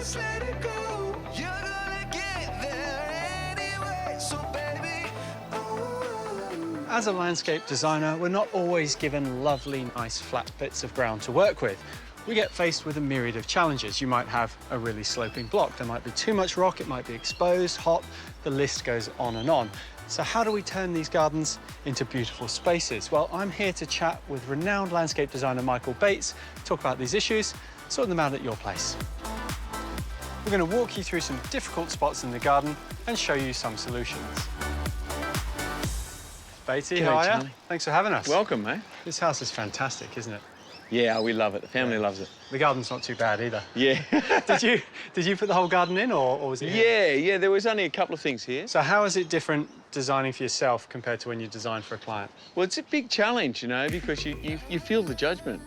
just let it go. You're gonna get there anyway. So baby, oh. As a landscape designer, we're not always given lovely, nice, flat bits of ground to work with. We get faced with a myriad of challenges. You might have a really sloping block. There might be too much rock, it might be exposed, hot, the list goes on and on. So how do we turn these gardens into beautiful spaces? Well, I'm here to chat with renowned landscape designer Michael Bates, talk about these issues, sort them out at your place. We're going to walk you through some difficult spots in the garden and show you some solutions. Batey, how are you? Thanks for having us. Welcome, mate. This house is fantastic, isn't it? Yeah, we love it. The family loves it. The garden's not too bad either. Yeah. Did you put the whole garden in, or was it here? Yeah, there was only a couple of things here. So how is it different designing for yourself compared to when you design for a client? Well, it's a big challenge, you know, because you feel the judgment.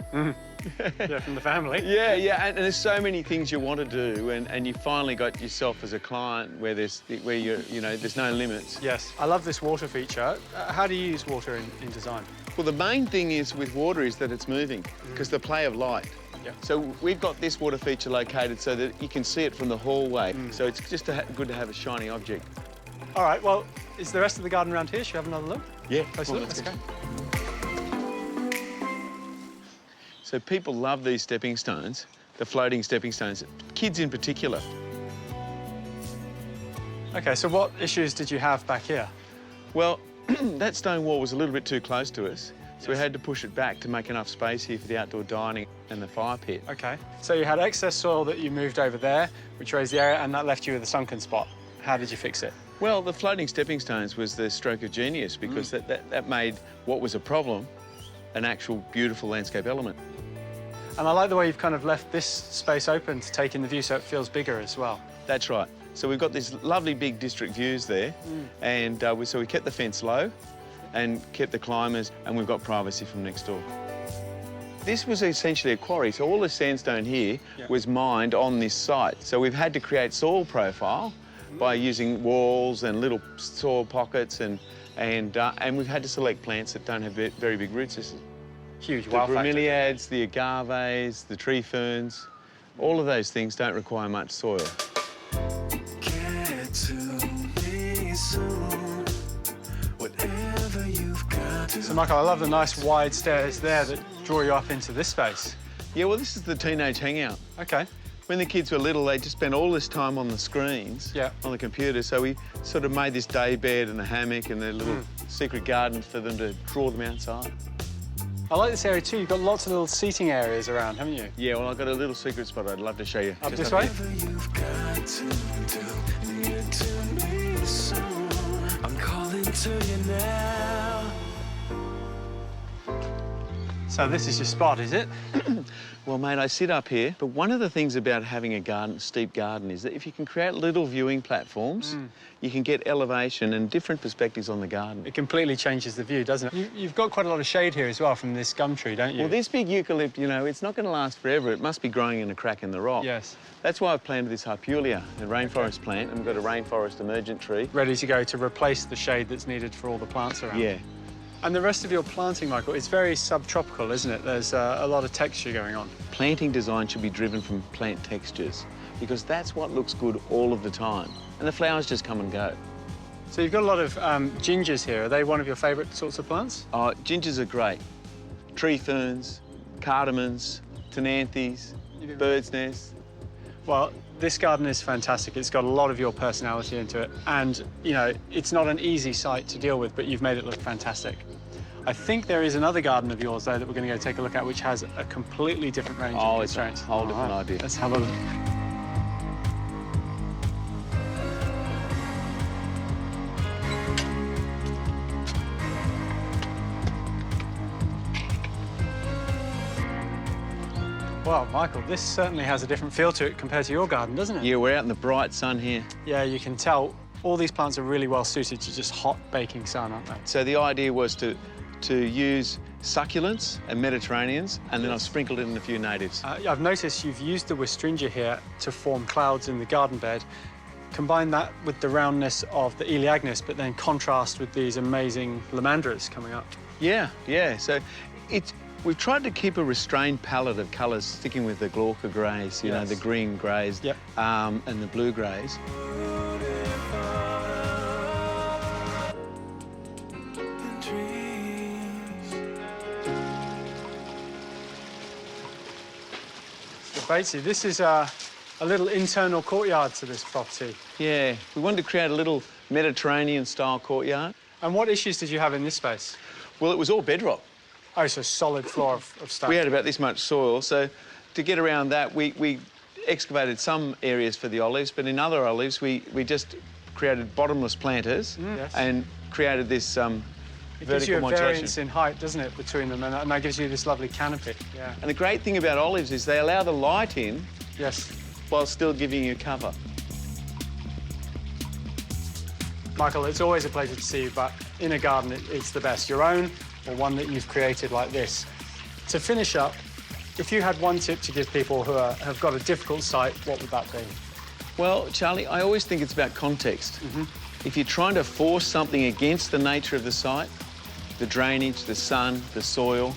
Yeah, from the family. Yeah, and there's so many things you want to do, and you finally got yourself as a client where there's no limits. Yes, I love this water feature. How do you use water in design? Well, the main thing is with water is that it's moving, because the play of light. Yeah. So we've got this water feature located so that you can see it from the hallway. So it's just good to have a shiny object. All right, well, is the rest of the garden around here? Should we have another look? Yeah. Closer look? Let's go. So people love these stepping stones, the floating stepping stones, kids in particular. OK, so what issues did you have back here? Well, that stone wall was a little bit too close to us, so we had to push it back to make enough space here for the outdoor dining and the fire pit. OK, so you had excess soil that you moved over there, which raised the area, and that left you with a sunken spot. How did you fix it? Well, the floating stepping stones was the stroke of genius, because that made what was a problem an actual beautiful landscape element. And I like the way you've kind of left this space open to take in the view so it feels bigger as well. That's right. So we've got these lovely big district views there, and so we kept the fence low and kept the climbers, and we've got privacy from next door. This was essentially a quarry, so all the sandstone here was mined on this site. So we've had to create soil profile by using walls and little soil pockets, and we've had to select plants that don't have very big root systems. Huge The wow factor. bromeliads, the agaves, the tree ferns, all of those things don't require much soil. Get to me soon. Whatever you've got to. So, Michael, I love the nice wide stairs there that draw you up into this space. Yeah, well, this is the teenage hangout. OK. When the kids were little, they just spent all this time on the screens, on the computer, so we sort of made this day bed and a hammock and a little secret garden for them to draw them outside. I like this area too. You've got lots of little seating areas around, haven't you? Yeah, well, I've got a little secret spot I'd love to show you. Up this way? Whatever you've got to do, get to me soon. I'm calling to you now. So this is your spot, is it? Well, mate, I sit up here, but one of the things about having a steep garden is that if you can create little viewing platforms, you can get elevation and different perspectives on the garden. It completely changes the view, doesn't it? You've got quite a lot of shade here as well from this gum tree, don't you? Well, this big eucalypt, you know, it's not going to last forever. It must be growing in a crack in the rock. Yes. That's why I've planted this Harpulia, a rainforest plant, and we've got a rainforest emergent tree. Ready to go to replace the shade that's needed for all the plants around. Yeah. And the rest of your planting, Michael, it's very subtropical, isn't it? There's a lot of texture going on. Planting design should be driven from plant textures, because that's what looks good all of the time. And the flowers just come and go. So you've got a lot of gingers here. Are they one of your favourite sorts of plants? Oh, gingers are great. Tree ferns, cardamons, tenanthes, bird's nests. Well, this garden is fantastic. It's got a lot of your personality into it. And, you know, it's not an easy site to deal with, but you've made it look fantastic. I think there is another garden of yours, though, that we're going to go take a look at, which has a completely different range of constraints. It's a whole different idea. Let's have a look. Well, Michael, this certainly has a different feel to it compared to your garden, doesn't it? Yeah, we're out in the bright sun here. Yeah, you can tell all these plants are really well suited to just hot baking sun, aren't they? So the idea was to use succulents and Mediterraneans, and then I've sprinkled in a few natives. I've noticed you've used the Westringia here to form clouds in the garden bed. Combine that with the roundness of the Elaeagnus, but then contrast with these amazing lamandras coming up. Yeah. So We've tried to keep a restrained palette of colours, sticking with the glauca greys, you know, Yes. the green greys, Yep. and the blue greys. So Batesy, this is a little internal courtyard to this property. Yeah, we wanted to create a little Mediterranean-style courtyard. And what issues did you have in this space? Well, it was all bedrock. Oh, so solid floor of stone. We had about this much soil, so to get around that, we excavated some areas for the olives, but in other olives, we just created bottomless planters Yes. and created this It gives you vertical a modulation. variance in height, doesn't it, between them, and that gives you this lovely canopy. Yeah. And the great thing about olives is they allow the light in Yes. while still giving you cover. Michael, it's always a pleasure to see you, but in a garden, it's the best. Your own or one that you've created like this. To finish up, if you had one tip to give people who have got a difficult site, what would that be? Well, Charlie, I always think it's about context. If you're trying to force something against the nature of the site, the drainage, the sun, the soil,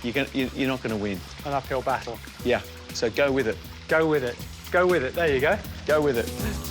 you're not going to win. An uphill battle. Yeah, so go with it. Go with it. Go with it. There you go. Go with it.